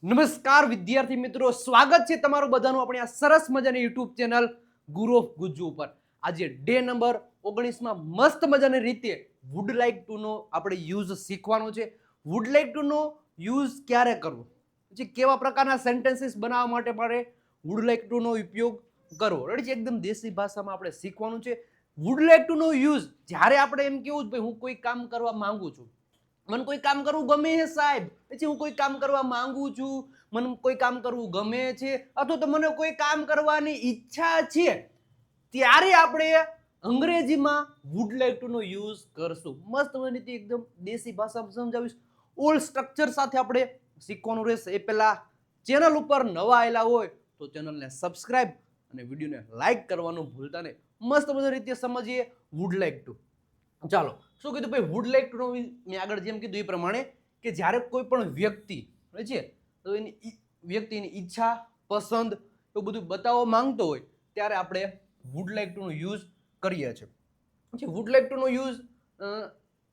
નમસ્કાર વિદ્યાર્થી મિત્રો, સ્વાગત છે તમારું બધાનું આપણી આ સરસ મજાની યુટ્યુબ ચેનલ ગુરુ ઓફ ગુજ્જુ ઉપર. આજે ડે નંબર 19 માં મસ્ત મજાની રીતે વુડ લાઇક ટુ નો આપણે યુઝ શીખવાનો છે. વુડ લાઇક ટુ નો યુઝ ક્યારે કરવો, પછી કેવા પ્રકારના સેન્ટેન્સીસ બનાવવા માટે મારે વુડ લાઇક ટુ નો ઉપયોગ કરવો. રેડી છે? એકદમ દેશી ભાષામાં આપણે શીખવાનું છે. વુડ લાઇક ટુ નો યુઝ જ્યારે આપણે એમ કેવું ભાઈ હું કોઈ કામ કરવા માંગુ છું, મને કોઈ કામ કરવું ગમે છે સાહેબ, પછી હું કોઈ કામ કરવા માંગુ છું, મને કોઈ કામ કરવું ગમે છે, અથવા તો મને કોઈ કામ કરવાની ઈચ્છા છે, ત્યારે આપણે અંગ્રેજીમાં વુડ લાઇક ટુ નો યુઝ કરશું. મસ્ત રીતે એકદમ દેશી ભાષામાં સમજાવીશ. ઓલ સ્ટ્રક્ચર સાથે આપણે શીખવાનું રહેશે. એ પહેલા ચેનલ ઉપર નવા આવેલા હોય તો ચેનલને સબસ્ક્રાઇબ અને વિડીયોને લાઈક કરવાનું ભૂલતા નહીં. મસ્ત મજા રીતે સમજીએ વુડ લાઇક ટુ. ચાલો, શું કીધું ભાઈ? વુડ લાઇક ટુ નો મેં આગળ જેમ કીધું એ પ્રમાણે કે જ્યારે કોઈ પણ વ્યક્તિ છે તો એની વ્યક્તિની ઈચ્છા, પસંદ એવું બધું બતાવવા માંગતો હોય ત્યારે આપણે વુડ લાઇક ટુ નો યુઝ કરીએ છીએ. વુડ લાઇક ટુ નો યુઝ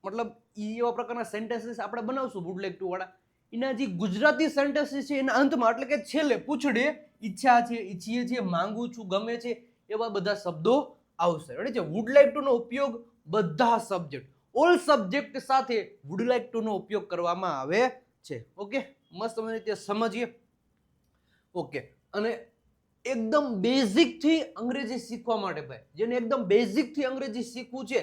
મતલબ એવા પ્રકારના સેન્ટેન્સીસ આપણે બનાવશું વુડ લાઇક ટુ વાળા. એના જે ગુજરાતી સેન્ટેન્સીસ છે એના અંતમાં એટલે કે છેલ્લે પૂછડે ઈચ્છા છે, ઈચ્છીએ છીએ, માંગુ છું, ગમે છે એવા બધા શબ્દો આવશે. રેડી છે? વુડ લાઇક ટુ નો ઉપયોગ બધા સબ્જેક્ટ, ઓલ સબ્જેક્ટ સાથે વુડ લાઇક ટુ નો ઉપયોગ કરવામાં આવે છે. ઓકે, મસ્ત રીતે સમજીએ. ઓકે, અને એકદમ બેઝિક થી અંગ્રેજી શીખવા માટે ભાઈ જેને એકદમ બેઝિક થી અંગ્રેજી શીખવું છે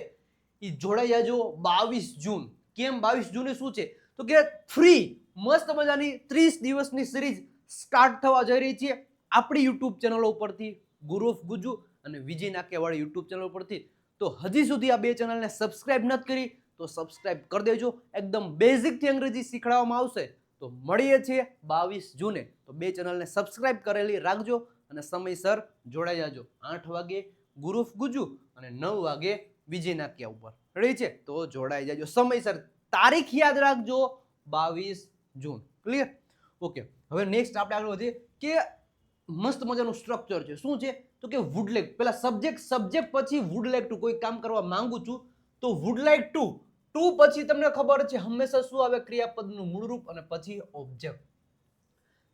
એ જોડાઈ જાજો 22 જૂન. કેમ 22 જૂને શું છે તો કે ફ્રી મસ્ત મજાની 30 દિવસની સિરીઝ સ્ટાર્ટ થવા જઈ રહી છે આપણી યુટ્યુબ ચેનલો ઉપરથી, ગુરુ ઓફ ગુજ્જુ અને વિજય નાકેવાળી યુટ્યુબ ચેનલ ઉપરથી. તો હજી સુધી આ બે ચેનલને સબસ્ક્રાઇબ નથી કરી તો સબસ્ક્રાઇબ કરી દેજો. એકદમ બેઝિક થી અંગ્રેજી શીખવાડવામાં આવશે. તો મળીએ છીએ 22 જૂને. તો બે ચેનલને સબસ્ક્રાઇબ કરેલી રાખજો અને સમયસર જોડાઈ જાજો. 8 વાગે ગુરુ ઓફ ગુજ્જુ અને 9 વાગે વિજય નાક્યા ઉપર. રેડી છે? તો જોડાઈ જાજો સમયસર. તારીખ યાદ રાખજો 22 જૂન. ક્લિયર? ઓકે, હવે નેક્સ્ટ આપણે આગળ વધીએ કે મસ્ત મજાનું સ્ટ્રક્ચર છે. શું છે તો કે વુડ લાઇક, પેલા સબ્જેક્ટ પછી વુડ લાઇક ટુ. કોઈ કામ કરવા માંગુ છું તો વુડ લાઇક ટુ. ટુ પછી તમને ખબર છે હંમેશા શું આવે? ક્રિયાપદનું મૂળરૂપ અને પછી ઓબ્જેક્ટ.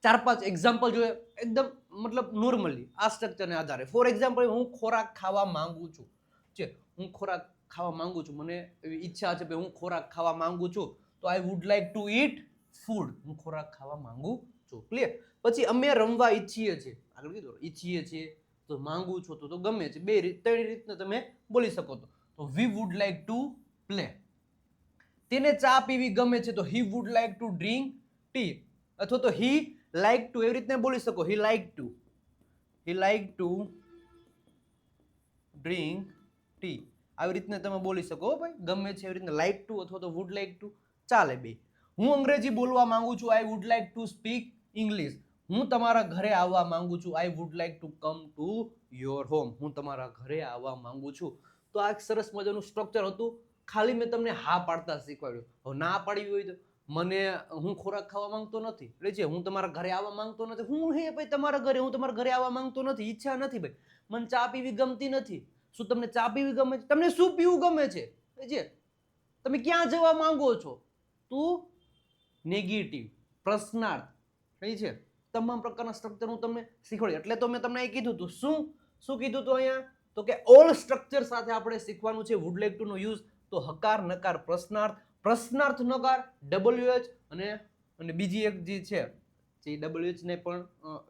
4-5 એક્ઝામ્પલ જોઈએ એકદમ મતલબ નોર્મલી આ સ્ટ્રક્ચરને આધારે. ફોર એક્ઝામ્પલ, હું ખોરાક ખાવા માંગુ છું છે, હું ખોરાક ખાવા માંગુ છું, મને એવી ઈચ્છા છે કે હું ખોરાક ખાવા માંગુ છું, તો આઈ would like to eat food. હું ખોરાક ખાવા માંગુ છું. ક્લિયર? પછી અમે રમવા ઈચ્છીએ છીએ, આગળ કીધું ઈચ્છીએ છીએ તો માંગુ છો તો ગમે છે. બે રીત, ત્રણ રીતને તમે બોલી શકો. તો વી વુડ લાઇક ટુ પ્લે. તેને ચા પીવી ગમે છે તો he wood like two drink tea, અથવા તો હી લાઇક ટુ, એવી રીતને બોલી શકો. હી લાઇક ટુ ડ્રિંક ટી, આવી રીતને તમે બોલી શકો ભાઈ. ગમે છે એવી રીતને લાઇક ટુ અથવા તો વુડ લાઇક ટુ ચાલે બે. હું અંગ્રેજી બોલવા માંગુ છું, I would like to speak English. હું તમારા ઘરે આવવા માંગુ છું, I would like to come to your home. હું તમારા ઘરે આવવા માંગુ છું. તો આ એક સરસ મજાનું સ્ટ્રક્ચર હતું. ખાલી મેં તમને હા પાડતા શીખવાડ્યું. હવે ના પાડવી હોય તો મને હું ખોરાક ખાવા માંગતો નથી, એટલે છે હું તમારા ઘરે આવવા માંગતો નથી. હું હે ભાઈ તમારા ઘરે, હું તમારા ઘરે આવવા માંગતો નથી, ઈચ્છા નથી ભાઈ, મને ચા પીવી ગમતી નથી. શું તમને ચા પીવી ગમે છે? તમને શું પીવું ગમે છે? તમે ક્યાં જવા માંગો છો? તું નેગેટિવ, પ્રશ્નાર્થ. કઈ છે? તમામ પ્રકારના સ્ટ્રક્ચર હું તમને શીખવાડ્યું. એટલે તો મેં તમને એ કીધું હતું. શું કીધું હતું અહીંયા? તો કે ઓલ સ્ટ્રક્ચર સાથે આપણે શીખવાનું છે વુડ લાઇક ટુ નો યુઝ. તો હકાર, નકાર, પ્રશ્નાર્થ, પ્રશ્નાર્થ નકાર, WH અને બીજી એક જે છે જે WH ને પણ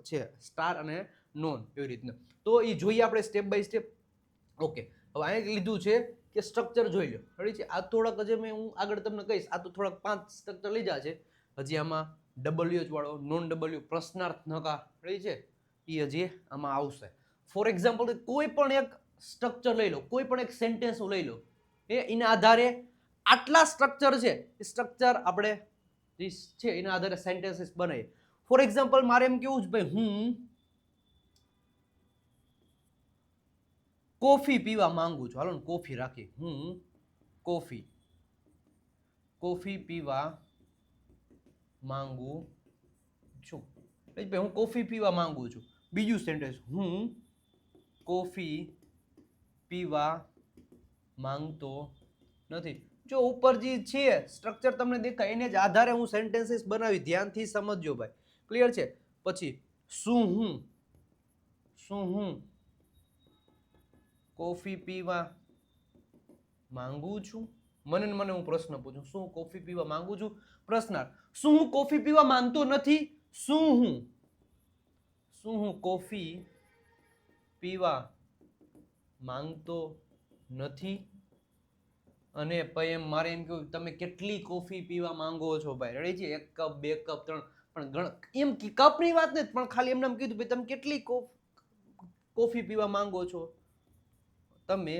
છે સ્ટાર અને નોન, એવી રીતના. તો એ જોઈએ આપણે સ્ટેપ બાય સ્ટેપ. ઓકે, હવે અહીંયા લીધું છે કે સ્ટ્રક્ચર જોઈ લો. રેડી છે? આ થોડાક હજી મેં હું આગળ તમને કહીશ. આ તો થોડાક 5 સ્ટ્રક્ચર લીધા છે. હજી આમાં WH વાળો, નોન W, પ્રશ્નાર્થ નકાર, રેડી છે, એ હજી આમાં આવશે. ફોર એક્ઝામ્પલ, કોઈ પણ એક સ્ટ્રક્ચર લઈ લો, કોઈ પણ એક સેન્ટેન્સ લઈ લો, એના આધારે આટલા સ્ટ્રક્ચર છે, એ સ્ટ્રક્ચર આપણે છે એના આધારે સેન્ટેન્સીસ બનાવીએ. ફોર એક્ઝામ્પલ, મારે એમ કેવું છે ભાઈ હું કોફી પીવા માંગુ છું. હાલો ને કોફી રાખી. હું કોફી પીવા માંગુ છું. હું કોફી પીવા માંગુ છું. બીજું સેન્ટેન્સ, હું કોફી પીવા માંગતો નથી. જો ઉપર જે છે સ્ટ્રક્ચર તમને દેખાય એને જ આધારે હું સેન્ટેન્સીસ બનાવી. ધ્યાનથી સમજજો ભાઈ. ક્લિયર છે? પછી શું હું કોફી પીવા માંગુ છું? મને હું પ્રશ્ન પૂછું, શું કોફી પીવા માંગુ છું? પ્રશ્નાર્થ. શું હું કોફી પીવા માંગતો નથી? શું હું કોફી પીવા માંગતો નથી? અને પછી એમ મારે એમ કહ્યું તમે કેટલી કોફી પીવા માંગો છો ભાઈ? રેડી છે? 1 કપ 2 કપ 3, પણ એમ કપની વાત નથી, પણ ખાલી એમને એમ કીધું ભાઈ તમે કેટલી કોફી પીવા માંગો છો? તમે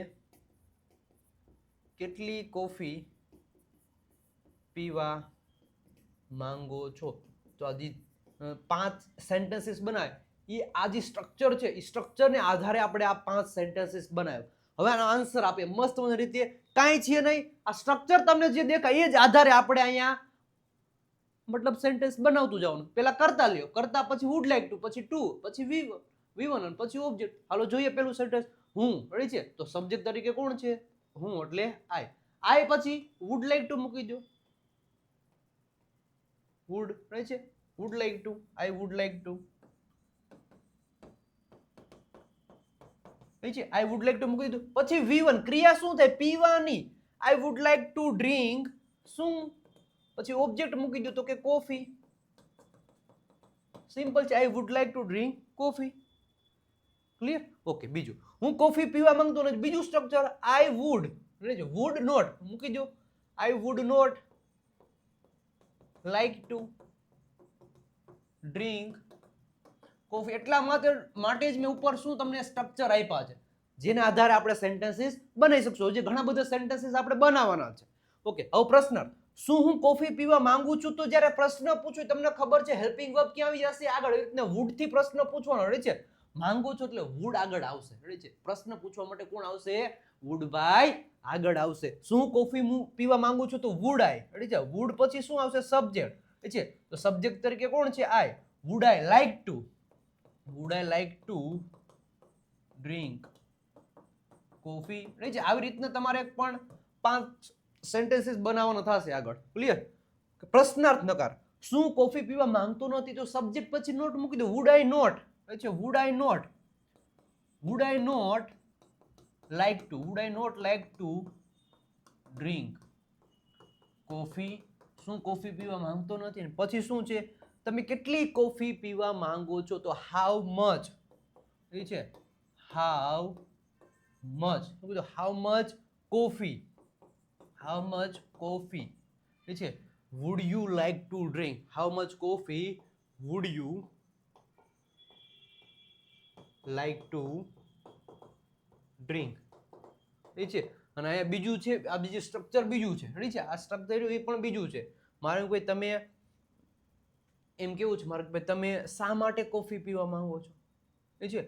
કેટલી કોફી પીવા માંગો છો? તો આ જે 5 સેન્ટેન્સીસ બનાવે એ આ જે સ્ટ્રક્ચર છે એ સ્ટ્રક્ચરને આધારે આપણે આ 5 સેન્ટેન્સીસ બનાવ્યા. હવે આનો આન્સર આપે મસ્ત રીતે, કાંઈ છે નહીં, આ સ્ટ્રક્ચર તમને જે દેખાય એ જ આધારે આપણે અહીંયા મતલબ સેન્ટેન્સ બનાવતું જવાનું. પહેલા કરતા લ્યો, કરતા પછી વુડ લાઈક ટુ, પછી ટુ, પછી વી1 અને પછી ઓબ્જેક્ટ. હાલો જોઈએ પેલું સેન્ટેન્સ. હું, રેડી છે? તો સબ્જેક્ટ તરીકે કોણ છે? હું એટલે આઈ પછી વુડ લાઈક ટુ મૂકી દો. વુડ, રાઈટ છે? Would like to, I would like to, right છે? આઈ વુડ લાઈક ટુ મૂકી દો. પછી V1 ક્રિયા શું થાય? પીવાની. આઈ વુડ લાઈક ટુ ડ્રિંક શું? પછી ઓબ્જેક્ટ મૂકી દો તો કે કોફી. સિમ્પલ છે. I would like to drink coffee. Clear? Okay. બીજું, હું કોફી પીવા માંગતો નથી. બીજું સ્ટ્રક્ચર આઈ વુડ, રેડી છે? વુડ નોટ મૂકી દો. I would not like to drink coffee. એટલા માટે જ મેં ઉપર શું તમને સ્ટ્રક્ચર આપ્યા છે જેના આધારે આપણે સેન્ટેન્સીસ બનાવી શકશું. જે ઘણા બધા સેન્ટેન્સીસ આપણે બનાવવાના છે. ઓકે. હવે પ્રશ્ન, શું હું કોફી પીવા માંગુ છું? તો જ્યારે પ્રશ્ન પૂછો તમને ખબર છે હેલ્પિંગ વર્બ ક્યાં આવી જશે? આગળ. એ રીતના વુડ થી પ્રશ્ન પૂછવાનો, રેડી છે? માંગો છો એટલે વુડ આગળ આવશે, રેડી છે? પ્રશ્ન પૂછવા માટે કોણ આવશે? વુડ ભાઈ આગળ આવશે. શું કોફી પીવા માંગુ છું? તો વુડ આઈ, રેડી છે? વુડ પછી શું આવશે? સબ્જેક્ટ, રેડી છે? તો સબ્જેક્ટ તરીકે કોણ છે? I. Would I like to, would I like to drink coffee, ready છે? આવી રીતના તમારે પણ 5 સેન્ટેન્સીસ બનાવવાના થશે આગળ. ક્લિયર? પ્રશ્નાર્થ નકાર. શું કોફી પીવા માંગતો નથી? તો સબ્જેક્ટ પછી નોટ મૂકી દો. વુડ આઈ નોટ, છે? Would I not like to, would I not like to drink coffee. શું કોફી પીવા માંગતો નથી? પછી શું છે? તમે કેટલી કોફી પીવા માંગો છો? તો હાઉ મચ, એ છે? How much, how much coffee, how much coffee, એ છે? Would you like to drink, how much coffee would you like to drink, એ છે? અને અહીંયા બીજું છે, આ બીજું સ્ટ્રક્ચર બીજું છે, રેડી છે? આ સ્ટ્રક્ચર એ પણ બીજું છે. મારે કોઈ તમે એમ કેવું છે મારે ભાઈ તમે શા માટે કોફી પીવા માંગો છો? એ છે?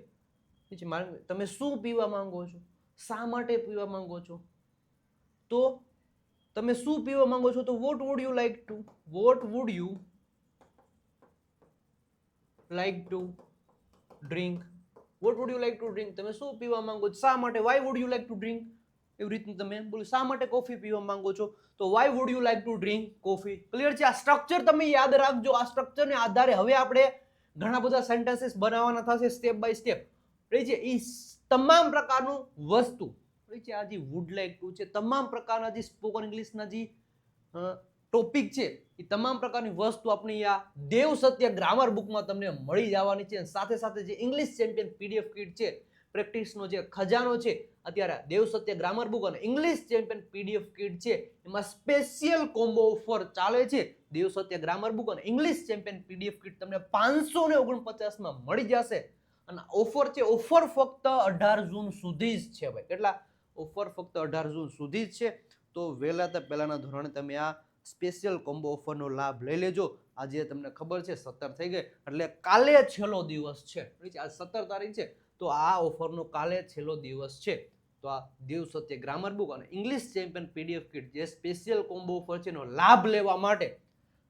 મારે તમે શું પીવા માંગો છો? શા માટે પીવા માંગો છો? તો તમે શું પીવા માંગો છો? તો vote would you like two, vote would you like to drink, vote would you like to drink, તમે શું પીવા માંગો છો? શા માટે? Why would you like to drink. એવી રીતનું તમે બોલો શા માટે કોફી પીવા માંગો છો? તો why wood you like to drink coffee. Clear છે? આ સ્ટ્રક્ચર તમે યાદ રાખજો. આ સ્ટ્રક્ચરને આધારે હવે આપણે ઘણા બધા સેન્ટેન્સીસ બનાવવાના થશે સ્ટેપ બાય સ્ટેપ, રેડી છે? એ તમામ પ્રકારનું વસ્તુ, રેડી છે? આ જે વુડ લાઈક ટુ છે, તમામ પ્રકારના જે સ્પોકન ઇંગ્લિશના જે ટોપિક છે એ તમામ પ્રકારની વસ્તુ આપણી આ દેવ સત્ય ગ્રામર બુકમાં તમને મળી જવાની છે. સાથે સાથે જે ઇંગ્લિશ ચેમ્પિયન પીડીએફ કીટ છે, પ્રેક્ટિસનો જે ખજાનો છે, અત્યારે દેવ સત્ય ગ્રામર બુક અને ઇંગ્લિશ ચેમ્પિયન પીડીએફ કીટ છે એમાં સ્પેશિયલ કોમ્બો ઓફર ચાલે છે. દેવ સત્ય ગ્રામર બુક અને ઇંગ્લિશ ચેમ્પિયન પીડીએફ કીટ તમને 549 માં મળી જશે. અને ઓફર છે, ઓફર ફક્ત 18 જૂન સુધી જ છે ભાઈ. કેટલા? ઓફર ફક્ત 18 જૂન સુધી જ છે. તો વહેલા પહેલાના ધોરણે તમે આ સ્પેશિયલ કોમ્બો ઓફરનો લાભ લઈ લેજો. આજે તમને ખબર છે 17 થઈ ગઈ એટલે કાલે છેલ્લો દિવસ છે, આ 17 તારીખ છે. તો આ ઓફરનો કાલે છેલ્લો દિવસ છે. તો આ દેવ સત્ય ગ્રામર બુક અને ઇંગ્લિશ ચેમ્પિયન પીડીએફ કીટ જે સ્પેશિયલ કોમ્બો ઓફર છે એનો લાભ લેવા માટે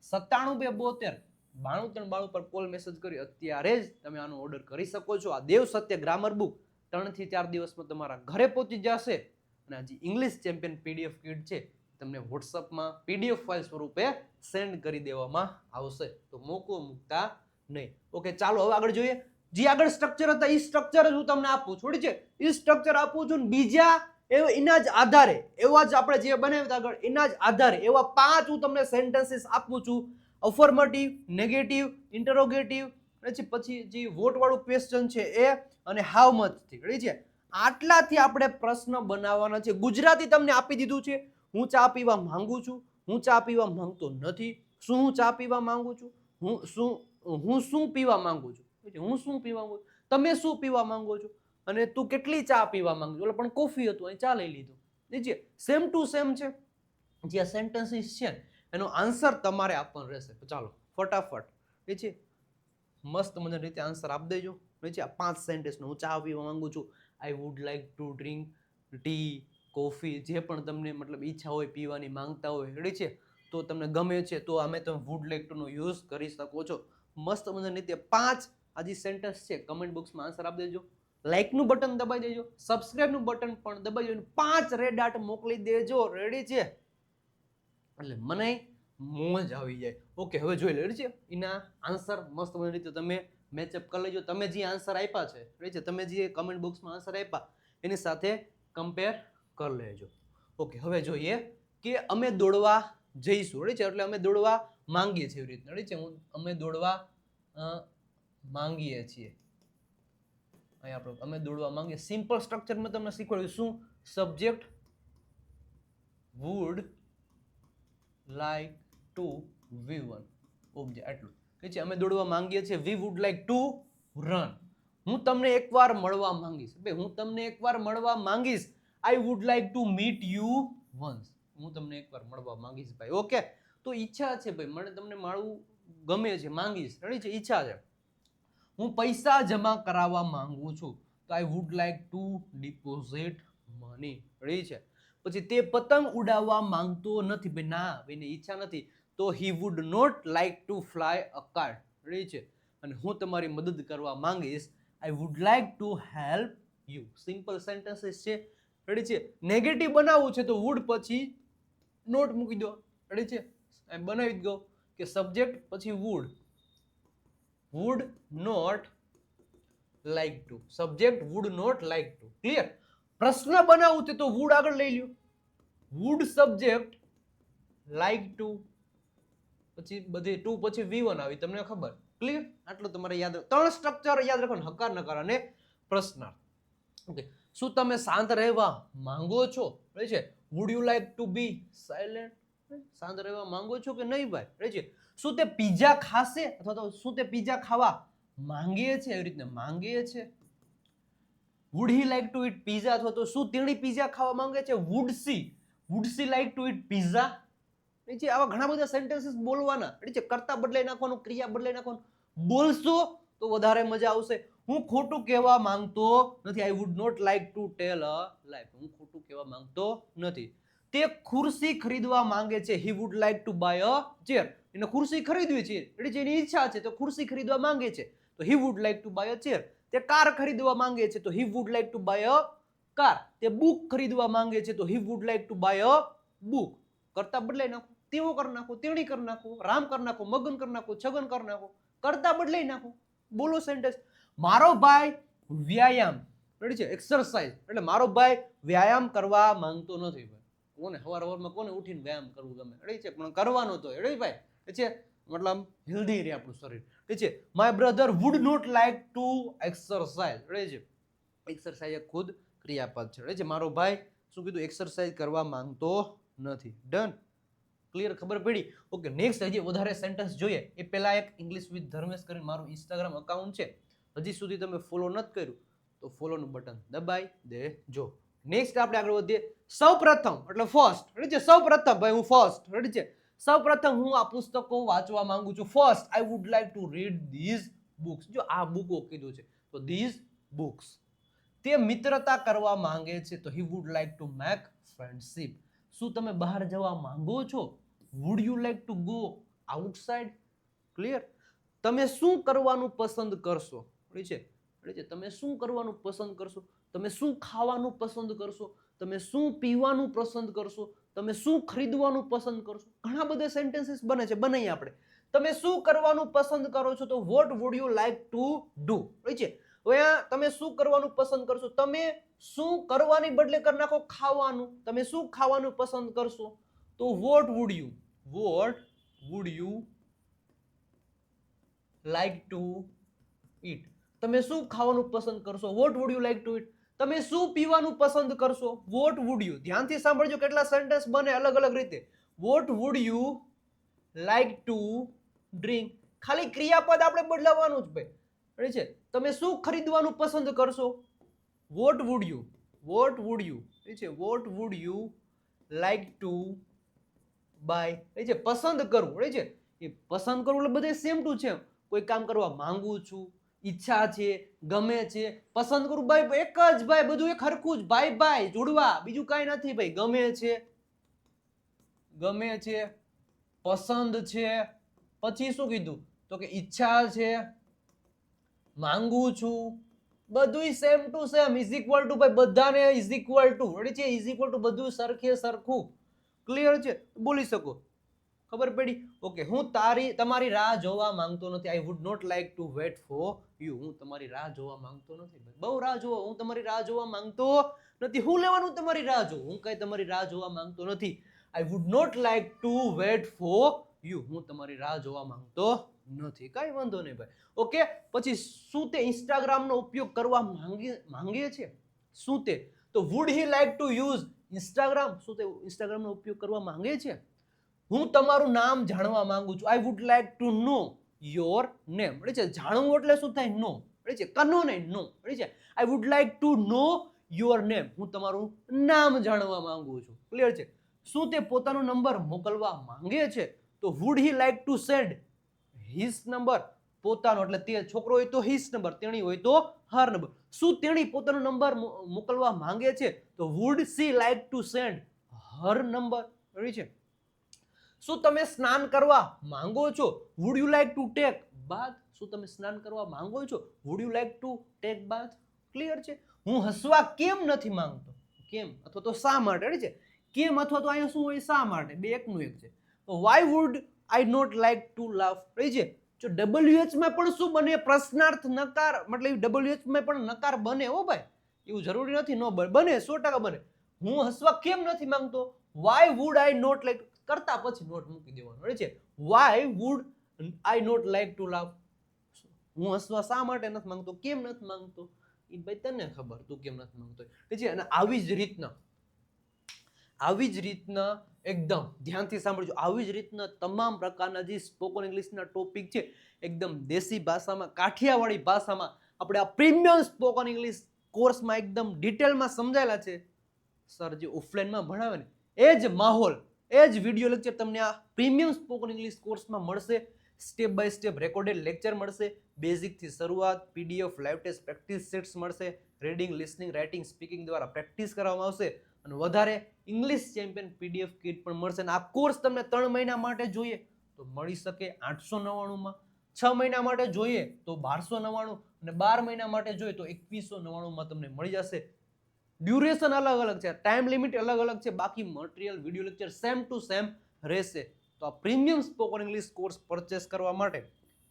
972292 પર કોલ મેસેજ કરી અત્યારે જ તમે આનો ઓર્ડર કરી શકો છો. આ દેવ સત્ય ગ્રામર બુક 3 થી 4 દિવસમાં તમારા ઘરે પહોંચી જશે. અને આ જે ઇંગ્લિશ ચેમ્પિયન પીડીએફ કીટ છે તમને વોટ્સઅપમાં પીડીએફ ફાઇલ સ્વરૂપે સેન્ડ કરી દેવામાં આવશે. તો મોકો મૂકતા નહીં. ઓકે, ચાલો હવે આગળ જોઈએ. જે આગળ સ્ટ્રક્ચર હતા એ સ્ટ્રક્ચર જ હું તમને આપું છું, છે એ સ્ટ્રક્ચર આપું છું. બીજા એના જ આધારે એવા જ આપણે જે બનાવ્યા આગળ એના જ આધારે એવા 5 હું તમને સેન્ટેન્સીસ આપું છું. અફર્મેટિવ, નેગેટિવ, ઇન્ટરોગેટિવ, પછી જે વોટ વાળું ક્વેશ્ચન છે એ, અને હાઉ મચ થી છે. આટલાથી આપણે પ્રશ્ન બનાવવાના છે. ગુજરાતી તમને આપી દીધું છે. હું ચા પીવા માંગુ છું, હું ચા પીવા માંગતો નથી, શું હું ચા પીવા માંગુ છું, હું શું પીવા માંગુ છું, હું શું પીવા માંગુ છું, તમે શું પીવા માંગો છો, અને તું કેટલી ચા પીવા માંગુ છું. એટલે પણ કોફી હતું, અહીં ચા લઈ લીધું. નીચે સેમ ટુ સેમ છે. જે સેન્ટેન્સીસ છે એનો આન્સર તમારે આપવાનો રહેશે. ચાલો ફટાફટ એ છે મસ્ત મજાની રીતે આન્સર આપી દેજો. નીચે આ 5 સેન્ટેન્સનો હું ચા પીવા માંગુ છું, I would like to drink tea, coffee, જે પણ તમને મતલબ ઈચ્છા હોય પીવાની માંગતા હોય, રેડી છે, તો તમને ગમે છે તો આમે તમે વુડ લાઈક ટુ નો યુઝ કરી શકો છો. મસ્ત મજાની રીતે 5 આ જે સેન્ટેન્સ છે કમેન્ટ બોક્સમાં આન્સર આપી દેજો. લાઈકનું બટન દબાઈ દેજો, સબસ્ક્રાઇબનું બટન પણ દબાઈ દેજો, 5 રેડ હાર્ટ મોકલી દેજો. રેડી છે, એટલે મને મોજ આવી જાય. ઓકે, હવે જોઈ લો. રેડી છે, એના આન્સર મસ્ત મજાની રીતે તમે મેચઅપ કરી લેજો. તમે જે આન્સર આપ્યા છે, રેડી છે, તમે જે કમેન્ટ બોક્સમાં આન્સર આપ્યા એની સાથે કમ્પેર કરી લેજો. ઓકે, હવે જોઈએ કે અમે દોડવા જઈશું. રેડી છે, એટલે અમે દોડવા માંગીએ છીએ. એવી રીતના, રેડી છે, અમે દોડવા માંગીએ છીએ. અહીં આપણે અમે દોડવા માંગીએ. સિમ્પલ સ્ટ્રક્ચર મેં તમને શીખવાડ્યું. શું? Subject wood like two V1 object, આટલું છે. અમે દોડવા માંગીએ છીએ. વી વુડ લાઈક ટુ રન. હું તમને એકવાર મળવા માંગીશ. હું તમને એકવાર મળવા માંગીશ. I would like to meet you once. હું તમને એકવાર મળવા માંગીશ ભાઈ. ઓકે, તો ઈચ્છા છે ભાઈ, મને તમને મળવું ગમે છે, માંગીશ, રેડી છે, ઈચ્છા છે. હું પૈસા જમા કરાવવા માંગુ છું, તો આઈ would like two deposit money. Ready છે. પછી તે પતંગ ઉડાવવા માંગતો નથી ભાઈ, ના એને ઈચ્છા નથી, તો he would not like to fly a kite. Ready છે. અને હું તમારી મદદ કરવા માંગીશ. I would like to help you. Simple sentences છે. રેડી છે. નેગેટિવ બનાવવું છે તો વુડ પછી નોટ મૂકી દો. રેડી છે, બનાવી દો કે સબ્જેક્ટ પછી would not like to. Subject would not like to. Clear? પ્રશ્ન બનાવવું છે તો વુડ આગળ લઈ લ્યો. વુડ સબ્જેક્ટ લાઈક ટુ, પછી બધી ટુ પછી V1 આવી. તમને ખબર? ક્લિયર? આટલું તમારે યાદ. 3 સ્ટ્રક્ચર યાદ રાખો, હકાર નકાર અને પ્રશ્નાર્થ. ઓકે, શું તમે શાંત રહેવા માંગો છો? રહે છે. Would you like to be silent? શાંત રહેવા માંગો છો કે નહીં ભાઈ? રહે છે. શું તે પિઝા ખાશે, અથવા તો શું તે પિઝા ખાવા માંગે છે? એવી રીતના માંગે છે. Would he like to eat pizza, અથવા તો શું તેણી પિઝા ખાવા માંગે છે? Would she like to eat pizza? આવા ઘણા બધા સેન્ટેન્સીસ બોલવાના. છે, કરતા બદલાઈ નાખવાનું, ક્રિયા બદલાઈ નાખવાનું. બોલશો તો વધારે મજા આવશે. હું ખોટું કહેવા માંગતો નથી. I would not like to tell a lie. હું ખોટું કહેવા માંગતો નથી. તે ખુરશી ખરીદવા માંગે છે. He would like to buy a chair. એને ખુરશી ખરીદવી છે, એટલે જેની ઈચ્છા છે તો ખુરશી ખરીદવા માંગે છે, તો he would like to buy a chair. તે કાર ખરીદવા માંગે છે તો he would like to buy a car. તે બુક ખરીદવા માંગે છે તો he would like to buy a book. કરતા બદલાઈ નાખો, તેવો કરી નાખો, તેણી કરી નાખો, રામ કરી નાખો, મગન કરી નાખો, છગન કરી નાખો. કરતા બદલાઈ નાખો. બોલો સેન્ટેન્સ. મારો ભાઈ વ્યાયામ, રેડી છે, એક્સરસાઇઝ, એટલે મારો ભાઈ વ્યાયામ કરવા માંગતો નથી ભાઈ. કોને હવારમાં કોને ઉઠીને વ્યાયામ કરવું ગમે? રેડી છે, પણ કરવાનો તો રેડી ભાઈ છે, મતલબ હેલ્ધી રહે આપણું શરીર. ઠીક છે. My brother would not like to exercise. Ready છે. એક્સરસાઇઝ ખુદ ક્રિયાપદ છે. રેડી છે. મારો ભાઈ શું કીધું? એક્સરસાઇઝ કરવા માંગતો નથી. ડન? ક્લિયર? ખબર પડી? ઓકે, નેક્સ્ટ હજી વધારે સેન્ટેન્સ જોઈએ એ પહેલા એક ઇંગ્લિશ વિથ ધર્મેશ કરીને મારું ઇન્સ્ટાગ્રામ અકાઉન્ટ છે. હજી સુધી તમે ફોલો નથી કર્યું તો ફોલોનું બટન દબાઈ દેજો. નેક્સ્ટ આપણે આગળ વધીએ. સૌપ્રથમ એટલે ફર્સ્ટ. રેડી છે. સૌપ્રથમ ભાઈ હું ફર્સ્ટ. રેડી છે. સૌપ્રથમ હું આ પુસ્તકો વાંચવા માંગુ છું. First I would like to read these books. જો આ બુકો કીધું છે તો ધીઝ બુક્સ. તે મિત્રતા કરવા માંગે છે તો he would like to make friendship. શું તમે બહાર જવા માંગો છો? Would you like to go outside? Clear? તમે શું કરવાનું પસંદ કરશો? છે, તમે શું કરવાનું પસંદ કરશો? તમે શું ખાવાનું પસંદ કરશો? તમે શું પીવાનું પસંદ કરશો? તમે શું ખરીદવાનું પસંદ કરશો? ઘણા બધા સેન્ટેન્સીસ બને છે, બનાવીએ આપણે. તમે શું કરવાનું પસંદ કરો છો? તો vote would you like to do, right છે. હવે તમે શું કરવાનું પસંદ કરશો? તમે શું કરવાની બદલે કરી નાખો ખાવાનું. તમે શું ખાવાનું પસંદ કરશો? તો vote would you like to ઈટ. તમે શું ખાવાનું પસંદ કરશો? What would you like to ઈટ. તમે શું પીવાનું પસંદ કરશો? What would you. ધ્યાનથી સાંભળજો કેટલા સેન્ટેન્સ બને અલગ અલગ રીતે. Vote would you like to drink. ખાલી ક્રિયાપદ આપણે બદલાવવાનું જ ભાઈ છે. તમે શું ખરીદવાનું પસંદ કરશો? વોટ વુડ યુ છે. What would you like to buy છે. પસંદ કરવું છે. એ પસંદ કરવું એટલે બધે સેમ ટુ સેમ. કોઈ કામ કરવા માંગુ છું, ઈચ્છા છે, ગમે છે, પસંદ કરું ભાઈ એક જ ભાઈ, બધું એક હરખું જ ભાઈ ભાઈ જોડવા, બીજું કાંઈ નથી ભાઈ. ગમે છે, પસંદ છે, પછી શું કીધું? તો કે ઈચ્છા છે, માંગુ છું, બધું same to same. Is equal to ભાઈ બધાને ઇઝ ઇક્વલ ટુ છે. ઇઝ ઇક્વલ ટુ બધું સરખે સરખું. ક્લિયર છે? બોલી શકો. ખબર પડી? ઓકે. હું તમારી રાહ જોવા માંગતો નથી. I would not like to wait for you. હું તમારી રાહ જોવા માંગતો નથી. બહુ રાહ જોવો. હું તમારી રાહ જોવા માંગતો નથી. હું લેવાનું તમારી રાહ જોવું? હું કઈ તમારી રાહ જોવા માંગતો નથી. I would not like to wait for you. હું તમારી રાહ જોવા માંગતો નથી. કઈ વાંધો નહીં ભાઈ. ઓકે. પછી શું તે ઇન્સ્ટાગ્રામનો ઉપયોગ કરવા માંગે છે? શું તે? તો would he like to use Instagram. શું તે ઇન્સ્ટાગ્રામનો ઉપયોગ કરવા માંગે છે? હું તમારું નામ જાણવા માંગુ છું. I would like to know your name. છે. જાણવું એટલે શું થાય? નો. છે. કનો નહીં, નો. છે. I would like to know your name. હું તમારું નામ જાણવા માંગુ છું. ક્લિયર છે? શું તે પોતાનો નંબર મોકલવા માંગે છે? તો would he like to send his number. પોતાનો એટલે તે છોકરો હોય તો હિઝ નંબર, તેણી હોય તો હર નંબર. શું તેણી પોતાનો નંબર મોકલવા માંગે છે? તો would she like to send her number. છે. શું તમે સ્નાન કરવા માંગો છો? Would you like to take bath. શું તમે સ્નાન કરવા માંગો છો? Would you like to take bath. Clear છે? હું હસવા કેમ નથી માંગતો? કેમ અથવા તો શા માટે? છે. કેમ અથવા તો અહીંયા શું હોય? શા માટે. બે એકનું એક છે. તો why would I not like to laugh. છે. જો WH માં પણ શું બને? પ્રશ્નાર્થ નકાર. મતલબ WH માં પણ નકાર બને હો ભાઈ. એવું જરૂરી નથી ન બને. 100% બને. હું હસવા કેમ નથી માંગતો? Why would I not like. કરતા પછી નોટ મૂકી દેવાનો. છે. Why would I not like to laugh. હું હસવા શા માટે નથી માંગતો? કેમ નથી માંગતો? એ ભાઈ તને ખબર, તું કેમ નથી માંગતો. છે. અને આવી જ રીતના એકદમ ધ્યાનથી સાંભળજો. આવી જ રીતના તમામ પ્રકારના જે સ્પોકન ઇંગ્લિશના ટોપિક છે એકદમ દેશી ભાષામાં, કાઠિયાવાડી ભાષામાં આપણે આ પ્રીમિયમ સ્પોકન ઇંગ્લિશ કોર્સમાં એકદમ ડિટેલમાં સમજાયેલા છે. સર જે ઓફલાઈનમાં ભણાવે ને એ જ માહોલ, એ જ વિડીયો લેક્ચર તમને આ પ્રીમિયમ સ્પોકન ઇંગ્લિશ કોર્સમાં મળશે. Step by step recorded lecture મળશે. બેઝિકથી શરૂઆત, PDF, live test, practice sets મળશે. રીડિંગ, લિસનિંગ, રાઇટિંગ, સ્પીકિંગ દ્વારા પ્રેક્ટિસ કરવામાં આવશે. અને વધારે ઇંગ્લિશ ચેમ્પિયન PDF કિટ પણ મળશે. અને આ કોર્સ તમને 3 મહિના માટે જોઈએ તો મળી શકે 899માં, 6 મહિના માટે જોઈએ તો 1299 અને 12 મહિના માટે જોઈએ તો 2199માં તમને મળી જશે. ડ્યુરેશન અલગ અલગ છે, ટાઈમ લિમિટ અલગ અલગ છે, બાકી material video lecture same to same રહેશે. તો આ premium spoken English course purchase કરવા માટે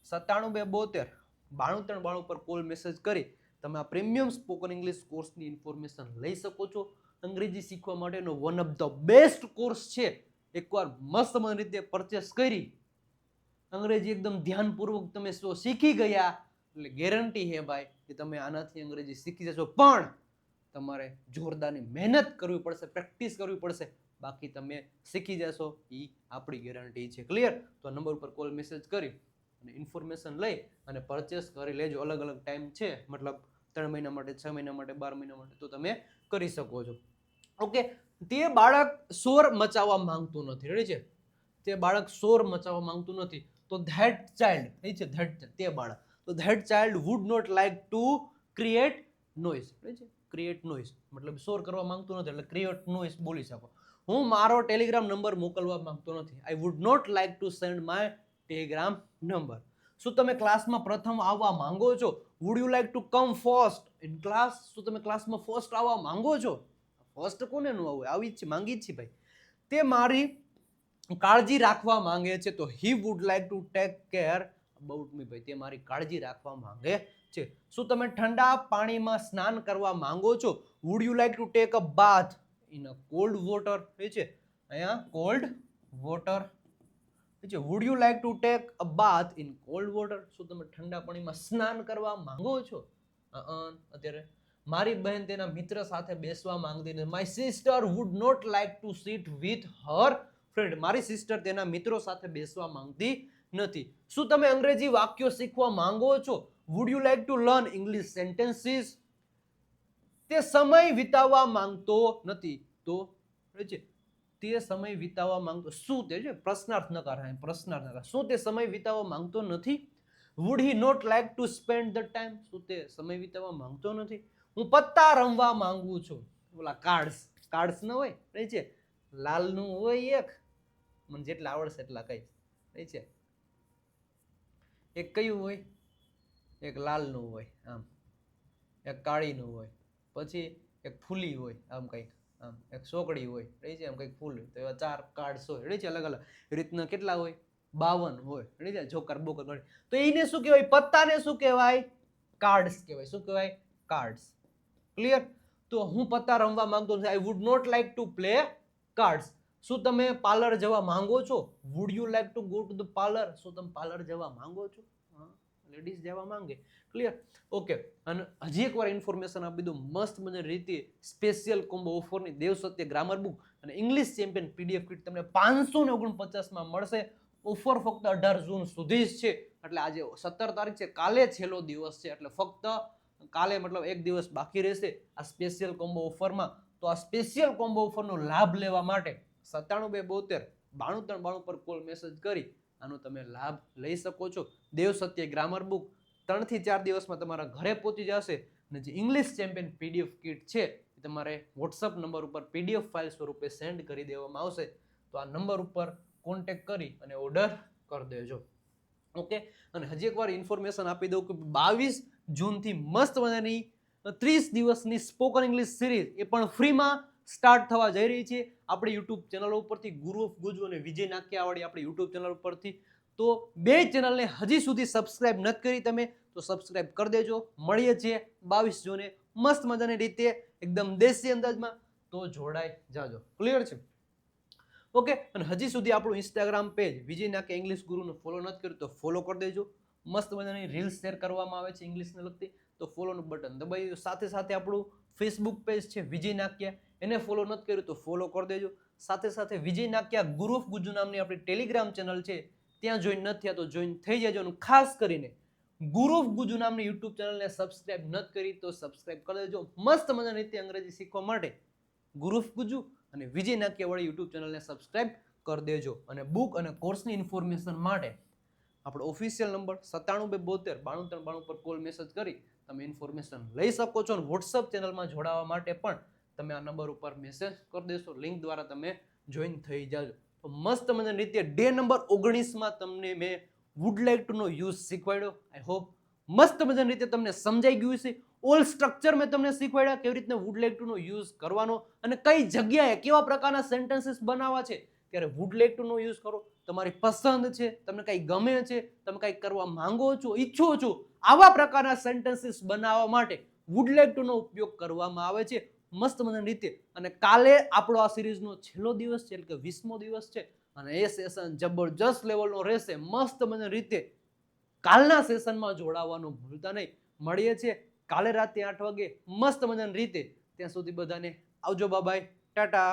9772 9292 પર કોલ મેસેજ કરી તમે આ પ્રીમિયમ સ્પોકન ઇંગ્લિશ કોર્સની ઇન્ફોર્મેશન લઈ શકો છો. અંગ્રેજી શીખવા માટેનો one of the best course છે. એકવાર મસ્ત રીતે પરચેસ કરી અંગ્રેજી એકદમ ધ્યાનપૂર્વક તમે શીખી ગયા એટલે ગેરંટી છે ભાઈ કે તમે આનાથી અંગ્રેજી શીખી જશો. પણ તમારે જોરદારની મહેનત કરવી પડશે, પ્રેક્ટિસ કરવી પડશે, બાકી તમે શીખી જશો એ આપણી ગેરંટી છે. ક્લિયર? તો નંબર ઉપર કોલ મેસેજ કરી અને ઇન્ફોર્મેશન લઈ અને પરચેસ કરી લેજો. અલગ અલગ ટાઈમ છે, મતલબ 3 મહિના માટે, 6 મહિના માટે, 12 મહિના માટે તો તમે કરી શકો છો. ઓકે. તે બાળક શોર મચાવવા માંગતું નથી. રેડી છે? તે બાળક શોર મચાવવા માંગતું નથી. તો ધેટ ચાઇલ્ડ છે, તે બાળક, તો that child would not like to create noise. છે? ક્રિએટ નોઇઝ મતલબ શોર કરવા માંગતું નથી એટલે ક્રિએટ નોઇઝ બોલી શકો. હું મારો ટેલિગ્રામ નંબર મોકલવા માંગતો નથી. I would not like to send my Telegram number. શું તમે ક્લાસમાં પ્રથમ આવવા માંગો છો? Would you like to come first in class. શું તમે ક્લાસમાં ફર્સ્ટ આવવા માંગો છો? ફર્સ્ટ કોને ન આવવું? આવી જ છે, માંગી જ છે ભાઈ. તે મારી કાળજી રાખવા માંગે છે, તો he would like to take care about me. ભાઈ તે મારી કાળજી રાખવા માંગે છે. શું તમે ઠંડા પાણીમાં સ્નાન કરવા માંગો છો? would you like to take a bath in a cold water? છે અહીંયા cold water. would you like to take a bath in cold water? શું તમે ઠંડા પાણીમાં સ્નાન કરવા માંગો છો? અત્યારે મારી બહેન તેના મિત્ર સાથે બેસવા માંગતી નથી. my sister would not like to sit with her friend. મારી સિસ્ટર તેના મિત્રો સાથે બેસવા માંગતી નથી. શું તમે અંગ્રેજી વાક્યો શીખવા માંગો છો? would you like to learn English sentences? તે સમય વિતાવવા માંગતો નથી. તો તે સમય વિતાવવા માંગતો, શું તે છે પ્રશ્નાર્થ નકાર, શું તે સમય વિતાવવા માંગતો નથી? would he not like to spend the time? શું તે સમય વિતાવવા માંગતો નથી? હું પત્તા રમવા માંગુ છું. ઓલા કાર્ડ્સ ન હોય છે, લાલનું હોય એક, મને જેટલા આવડશે એટલા કઈ છે. એક કયું હોય? એક લાલનું હોય, આમ એક કાળીનું હોય, પછી એક ફૂલી હોય, આમ કંઈક, આમ એક સોકડી હોય, છે આમ કંઈક ફૂલ. તો એવા 4 કાર્ડ્સ હોય, છે અલગ અલગ રીતના. કેટલા હોય? 52 હોય, છે જોકર બોકર. તો એને શું કહેવાય? પત્તાને શું કહેવાય? કાર્ડ્સ કહેવાય. શું કહેવાય? કાર્ડ્સ. ક્લિયર? તો હું પત્તા રમવા માંગતો નથી. I would not like to play cards. શું તમે પાર્લર જવા માંગો છો? Would you like to go to the parlour? શું તમે પાર્લર જવા માંગો છો? લેડીઝ જવા માંગે. ક્લિયર? ઓકે. અને હજી એકવાર ઇન્ફોર્મેશન આપી દઉં મસ્ત મજાની રીતે સ્પેશિયલ કોમ્બો ઓફરની દેવ સત્ય ગ્રામર બુક અને ઇંગ્લિશ ચેમ્પિયન પીડીએફ કિટ તમને 549 મળશે. ઓફર ફક્ત 18 જૂન સુધી જ છે. એટલે આજે 17 તારીખ છે, કાલે છેલ્લો દિવસ છે. એટલે ફક્ત કાલે મતલબ એક દિવસ બાકી રહેશે આ સ્પેશિયલ કોમ્બો ઓફરમાં. તો આ સ્પેશિયલ કોમ્બો ઓફરનો લાભ લેવા માટે 97 પર કોલ મેસેજ કરી આનો તમે લાભ લઈ શકો છો. દેવ સત્ય ગ્રામર બુક 3 થી 4 દિવસમાં તમારા ઘરે પહોંચી જશે. અને જે ઇંગ્લિશ ચેમ્પિયન પીડીએફ કિટ છે એ તમારે વોટ્સઅપ નંબર ઉપર પીડીએફ ફાઇલ સ્વરૂપે સેન્ડ કરી દેવામાં આવશે. તો આ નંબર ઉપર કોન્ટેક્ટ કરી અને ઓર્ડર કરી દેજો. ઓકે. અને હજી એકવાર ઇન્ફોર્મેશન આપી દઉં કે 22 જૂનથી મસ્ત મજાની 30 દિવસની સ્પોકન ઇંગ્લિશ સિરીઝ એ પણ ફ્રીમાં સ્ટાર્ટ થવા જઈ રહી છે આપણી યુટ્યુબ ચેનલ ઉપરથી. ગુરુ ઓફ ગુજુ અને વિજય નાકિયાવાળી આપણી યુટ્યુબ ચેનલ ઉપરથી. તો બે ચેનલને હજી સુધી સબસ્ક્રાઇબ નથી કરી તમે તો સબસ્ક્રાઇબ કરી દેજો. મળીએ છીએ 22 જૂને મસ્ત મજાની રીતે એકદમ દેશી અંદાજમાં. તો જોડાઈ જાજો. ક્લિયર છે? ઓકે. અને હજી સુધી આપણું ઇન્સ્ટાગ્રામ પેજ વિજય નાકિયા ઇંગ્લિશ ગુરુને ફોલો નથી કર્યું તો ફોલો કરી દેજો. મસ્ત મજાની રીલ્સ શેર કરવામાં આવે છે ઇંગ્લિશને લગતી, તો ફોલોનું બટન દબાવી દેજો. સાથે સાથે આપણું ફેસબુક પેજ છે વિજય નાકિયા, એને ફોલો નથી કર્યું તો ફોલો કરી દેજો. સાથે સાથે વિજય નાકિયા ગુરુ ઓફ ગુજુ નામની આપણી ટેલિગ્રામ ચેનલ છે, ત્યાં જોઈન નથી થયા તો જોઈન થઈ જજો. અને ખાસ કરીને ગુરુ ઓફ ગુજુ નામની યુટ્યુબ ચેનલને સબસ્ક્રાઇબ નથી કરી તો સબસ્ક્રાઇબ કરી દેજો. મસ્ત મજાની રીતે અંગ્રેજી શીખવા માટે ગુરુ ઓફ ગુજુ અને વિજય નાકિયાવાળી યુટ્યુબ ચેનલને સબસ્ક્રાઇબ કરી દેજો. અને બુક અને કોર્સની ઇન્ફોર્મેશન માટે આપણો ઓફિશિયલ નંબર 97 પર કોલ મેસેજ કરી તમે ઇન્ફોર્મેશન લઈ શકો છો. અને વોટ્સઅપ ચેનલમાં જોડાવા માટે પણ તમે આ નંબર ઉપર મેસેજ કરી દેશો, લિંક દ્વારા તમે જોઈન થઈ જાજો. તો મસ્ત મજાની રીતે ડે નંબર 19માં તમને મેં વુડ લાઈક ટુ નો યુઝ શીખવાડ્યો. આઈ હોપ મસ્ત મજાની રીતે તમને સમજાઈ ગયું છે. ઓલ સ્ટ્રક્ચર મેં તમને શીખવાડ્યા કેવી રીતના વુડ લાઈક ટુ નો યુઝ કરવાનો અને કઈ જગ્યાએ કેવા પ્રકારના સેન્ટેન્સીસ બનાવવા છે. ત્યારે વુડ લાઈક ટુ નો યુઝ કરો. તમારી પસંદ છે, તમને કંઈ ગમે છે, તમે કંઈક કરવા માંગો છો, ઈચ્છો છો, આવા પ્રકારના સેન્ટેન્સીસ બનાવવા માટે વુડ લાઈક ટુ નો ઉપયોગ કરવામાં આવે છે મસ્ત મજાની રીતે. અને કાલે આપણો આ સિરીઝનો છેલ્લો દિવસ છે, એટલે કે 20મો દિવસ છે. અને એ સેશન જબરજસ્ત લેવલનો રહેશે. મસ્ત મજાની રીતે કાલના સેશનમાં જોડાવાનું ભૂલતા નહીં. મળીએ છીએ કાલે રાતે 8 વાગે મસ્ત મજાની રીતે. ત્યાં સુધી બધાને આવજો, બાય બાય, ટાટા.